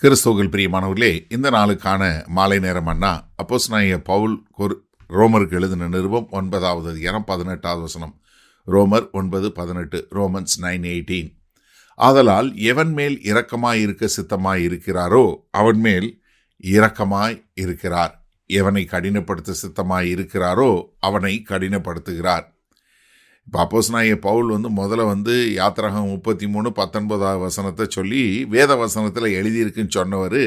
கிறிஸ்துவுக்குள் பிரியமானவர்களே, இந்த நாளுக்கான மாலை நேரம் அண்ணா அப்போஸ்தலனாகிய பவுல் ரோமருக்கு எழுதின நிருபம் 9வது அதிகாரம் 18வது வசனம். ரோமர் 9:18, ரோமன்ஸ் 9:18. ஆதலால் எவன் மேல் இரக்கமாயிருக்க சித்தமாய் இருக்கிறாரோ அவன் மேல் இரக்கமாய் இருக்கிறார். எவனை கடினப்படுத்த சித்தமாய் இருக்கிறாரோ அவனை கடினப்படுத்துகிறார். இப்போ அப்போஸ்தலனாகிய பவுல் முதல்ல யாத்திராகமம் 33:19 வசனத்தை சொல்லி வேத வசனத்தில் எழுதியிருக்குன்னு சொன்னவர்,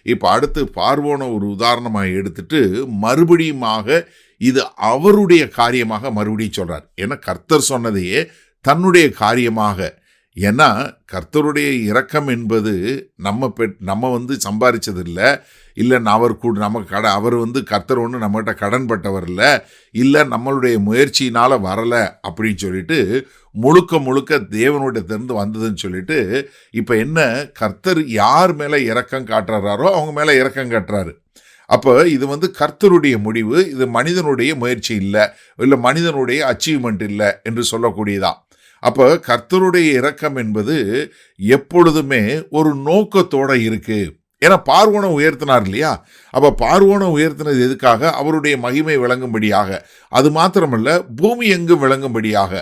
இப்போ அடுத்து பார்வோனை ஒரு உதாரணமாக எடுத்துட்டு மறுபடியுமாக இது அவருடைய காரியமாக மறுபடியும் சொல்கிறார். ஏன்னா கர்த்தர் சொன்னதையே தன்னுடைய காரியமாக, ஏன்னா கர்த்தருடைய இரக்கம் என்பது நம்ம சம்பாதிச்சது இல்லை அவர் கர்த்தர் ஒன்று நம்மகிட்ட கடன்பட்டவர் இல்லை நம்மளுடைய முயற்சியினால் வரலை அப்படின்னு சொல்லிட்டு முழுக்க தேவனுடையத்திலிருந்து வந்ததுன்னு சொல்லிட்டு இப்போ என்ன, கர்த்தர் யார் மேலே இரக்கம் காட்டுறாரோ அவங்க மேலே இரக்கம் காட்டுறாரு. அப்போ இது கர்த்தருடைய முடிவு, இது மனிதனுடைய முயற்சி இல்லை மனிதனுடைய அச்சீவ்மெண்ட் இல்லை என்று சொல்லக்கூடியதான். அப்போ கர்த்தருடைய இரக்கம் என்பது எப்பொழுதுமே ஒரு நோக்கத்தோடு இருக்கு. ஏன்னா பார்வோனை உயர்த்தினார் இல்லையா? அப்போ பார்வோனை உயர்த்தினது எதுக்காக? அவருடைய மகிமை விளங்கும்படியாக, அது மாத்திரமல்ல பூமி எங்கும் விளங்கும்படியாக.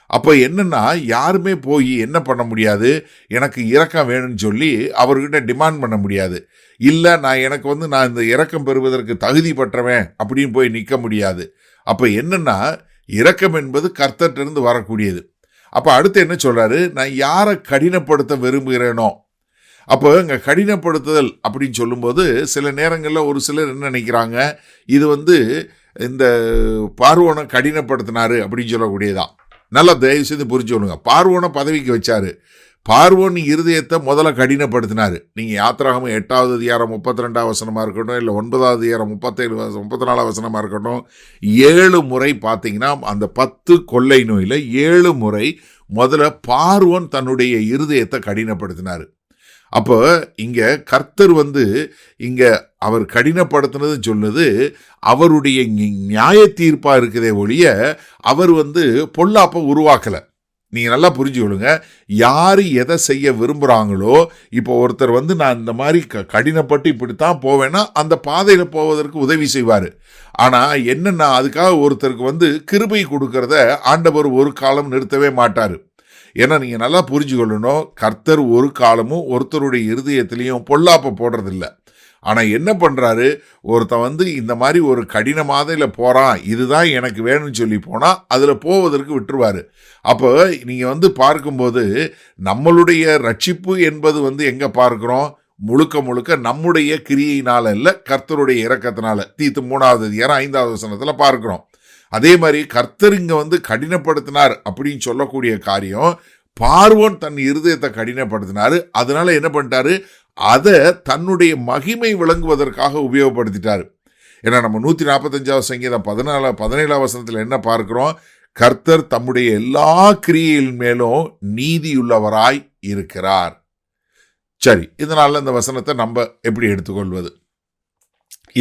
அப்போ என்னன்னா, யாருமே போய் என்ன பண்ண முடியாது, எனக்கு இரக்கம் வேணும்னு சொல்லி அவர்கிட்ட டிமாண்ட் பண்ண முடியாது. இல்லை நான் இந்த இரக்கம் பெறுவதற்கு தகுதி பெற்றவன் அப்படின்னு போய் நிற்க முடியாது. அப்போ என்னன்னா, இரக்கம் என்பது கர்த்தர்கிட்டருந்து வரக்கூடியது. அப்போ அடுத்து என்ன சொல்றாரு, நான் யாரை கடினப்படுத்த விரும்புகிறேனோ. அப்போ இங்கே கடினப்படுத்துதல் அப்படின்னு சொல்லும்போது சில நேரங்களில் ஒரு சிலர் என்ன நினைக்கிறாங்க, இது இந்த பார்வோனை கடினப்படுத்தினாரு அப்படின்னு சொல்லக்கூடியதான். நல்லா தயவு செய்து புரிஞ்சுக்கணுங்க. பார்வோனை பதவிக்கு வச்சாரு, பார்வோன் இருதயத்தை முதல்ல கடினப்படுத்தினாரு. நீங்கள் யாத்திராகமம் 8வது அதிகாரம் 32வது வசனமாக இருக்கட்டும், இல்லை 9வது அதிகாரம் 34வது வசனமாக இருக்கட்டும், 7 முறை பார்த்தீங்கன்னா அந்த 10 கொள்ளை நோயில் 7 முறை முதல்ல பார்வோன் தன்னுடைய இருதயத்தை கடினப்படுத்தினார். அப்போ இங்கே கர்த்தர் இங்கே அவர் கடினப்படுத்தினது சொல்லுது அவருடைய நியாய தீர்ப்பாக இருக்குதே ஒழிய அவர் பொல்லாப்பை உருவாக்கலை. நீங்கள் நல்லா புரிஞ்சுக்கொள்ளுங்க. யார் எதை செய்ய விரும்புகிறாங்களோ, இப்போ ஒருத்தர் நான் இந்த மாதிரி கடினப்பட்டு இப்படித்தான் போவேன்னா அந்த பாதையில் போவதற்கு உதவி செய்வார். ஆனால் என்னென்னா, அதுக்காக ஒருத்தருக்கு கிருபை கொடுக்கறத ஆண்டவர் ஒரு காலம் நிறுத்தவே மாட்டார். ஏன்னா நீங்கள் நல்லா புரிஞ்சுக்கொள்ளணும், கர்த்தர் ஒரு காலமும் ஒருத்தருடைய இருதயத்திலையும் பொல்லாப்பை போடுறதில்லை. ஆனால் என்ன பண்ணுறாரு, ஒருத்தன் இந்த மாதிரி ஒரு கடினமாதையில் போகிறான், இதுதான் எனக்கு வேணும்னு சொல்லி போனால் அதில் போவதற்கு விட்டுருவார். அப்போ நீங்கள் பார்க்கும்போது நம்மளுடைய ரட்சிப்பு என்பது எங்கே பார்க்குறோம், முழுக்க நம்முடைய கிரியையினால் இல்லை, கர்த்தருடைய இரக்கத்தினால. தீத்து 3வது அதிகாரம் 5வது வசனத்தில் பார்க்குறோம். அதே மாதிரி கர்த்தர் இங்கே கடினப்படுத்தினார் அப்படின்னு சொல்லக்கூடிய காரியம், பார்வோன் தன் இருதயத்தை கடினப்படுத்தினார். அதனால என்ன பண்ணிட்டாரு, அதை தன்னுடைய மகிமை விளங்குவதற்காக உபயோகப்படுத்திட்டார். ஏன்னா நம்ம 145வது சங்கீதம் 17வது வசனத்தில் என்ன பார்க்கிறோம், கர்த்தர் தம்முடைய எல்லா கிரியையின் மேலும் நீதியுள்ளவராய் இருக்கிறார். சரி, இதனால இந்த வசனத்தை நம்ம எப்படி எடுத்துக்கொள்வது?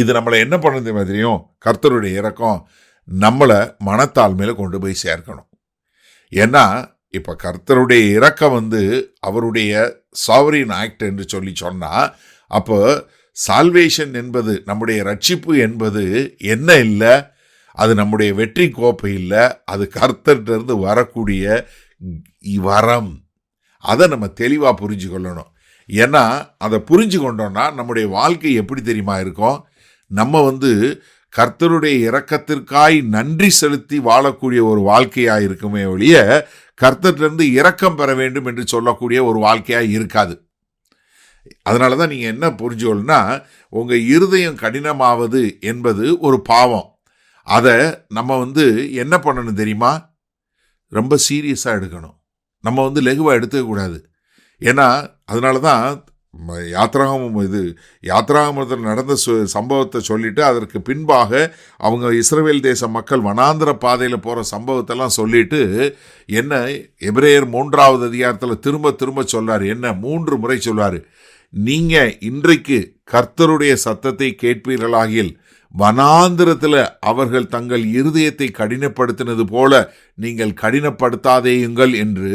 இது நம்மளை என்ன பண்ணது மாதிரியும், கர்த்தருடைய இரக்கம் நம்மளை மனத்தாழ்மையில கொண்டு போய் சேர்க்கணும். ஏன்னா இப்போ கர்த்தருடைய இரக்கம் அவருடைய சாவரின் ஆக்ட் என்று சொல்லி சொன்னால், அப்போ சால்வேஷன் என்பது, நம்முடைய ரட்சிப்பு என்பது என்ன இல்லை, அது நம்முடைய வெற்றி கோப்பை இல்லை, அது கர்த்தர்கிட்டருந்து வரக்கூடிய வரம். அதை நம்ம தெளிவாக புரிஞ்சு கொள்ளணும். ஏன்னா அதை புரிஞ்சு கொண்டோம்னா நம்முடைய வாழ்க்கை எப்படி தெரியுமா இருக்கும், நம்ம கர்த்தருடைய இரக்கத்திற்காய் நன்றி செலுத்தி வாழக்கூடிய ஒரு வாழ்க்கையாக இருக்குமே ஒழிய கர்த்தர்கிட்டருந்து இரக்கம் பெற வேண்டும் என்று சொல்லக்கூடிய ஒரு வாழ்க்கையாக இருக்காது. அதனால தான் நீங்கள் என்ன புரிஞ்சுக்கணும்னா, உங்கள் இருதயம் கடினமாவது என்பது ஒரு பாவம். அதை நம்ம என்ன பண்ணணும் தெரியுமா, ரொம்ப சீரியஸாக எடுக்கணும். நம்ம லெகுவாக எடுத்துக்கக்கூடாது. ஏன்னா அதனால தான் யாத்திராகமத்தில் நடந்த சம்பவத்தை சொல்லிட்டு அதற்கு பின்பாக அவங்க இஸ்ரவேல் தேச மக்கள் வனாந்திர பாதையில் போகிற சம்பவத்தெல்லாம் சொல்லிட்டு என்ன, எபிரேயர் 3வது அதிகாரத்தில் திரும்ப சொல்றாரு, என்ன 3 முறை சொல்வார், நீங்க இன்றைக்கு கர்த்தருடைய சத்தத்தை கேட்பீர்களாகில் வனாந்திரத்தில் அவர்கள் தங்கள் இருதயத்தை கடினப்படுத்தினது போல நீங்கள் கடினப்படுத்தாதேயுங்கள் என்று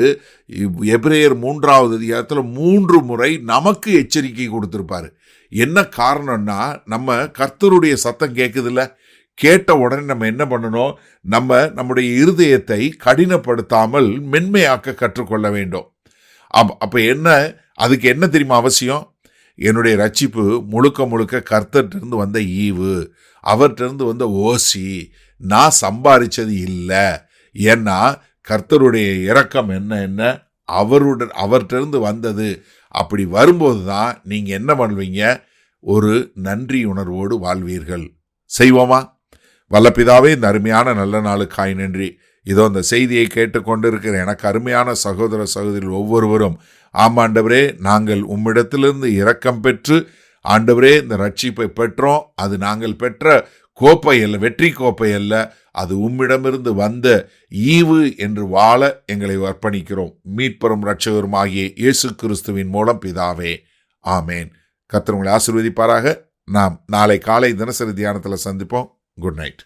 எபிரேயர் 3வது அதிகாரத்தில் 3 முறை நமக்கு எச்சரிக்கை கொடுத்திருப்பாரு. என்ன காரணம்னா, நம்ம கர்த்தருடைய சத்தம் கேட்குதுல்ல, கேட்ட உடனே நம்ம என்ன பண்ணணும், நம்முடைய இருதயத்தை கடினப்படுத்தாமல் மென்மையாக்க கற்றுக்கொள்ள வேண்டும். அப்ப என்ன, அதுக்கு என்ன தெரியுமா அவசியம்? என்னுடைய ரட்சிப்பு முழுக்க முழுக்க கர்த்தர்கிட்ட வந்த ஈவு, அவர்கிட்ட வந்த ஓசி, நான் சம்பாதிச்சது இல்லை. ஏன்னா கர்த்தருடைய இரக்கம் என்ன அவர்கிட்ட வந்தது. அப்படி வரும்போது தான் நீங்க என்ன பண்ணுவீங்க, ஒரு நன்றி உணர்வோடு வாழ்வீர்கள். செய்வோமா? வல்லபிதாவே, இந்த அருமையான நல்ல நாளுக்காய் நன்றி. இதோ இந்த செய்தியை கேட்டுக்கொண்டிருக்கிற எனக்கு அருமையான சகோதர சகோதரிகள் ஒவ்வொருவரும், ஆமாண்டவரே, நாங்கள் உம்மிடத்திலிருந்து இரக்கம் பெற்று ஆண்டவரே இந்த ரட்சிப்பை பெற்றோம். அது நாங்கள் பெற்ற கோப்பை அல்ல, வெற்றி கோப்பை அல்ல, அது உம்மிடமிருந்து வந்த ஈவு என்று வாழ எங்களை அர்ப்பணிக்கிறோம். மீட்பரும் இரட்சகரும் ஆகிய இயேசு கிறிஸ்துவின் மூலம் பிதாவே, ஆமேன். கர்த்தர் உங்களை ஆசீர்வதிப்பாராக. நாம் நாளை காலை தினசரி தியானத்தில் சந்திப்போம். Good night.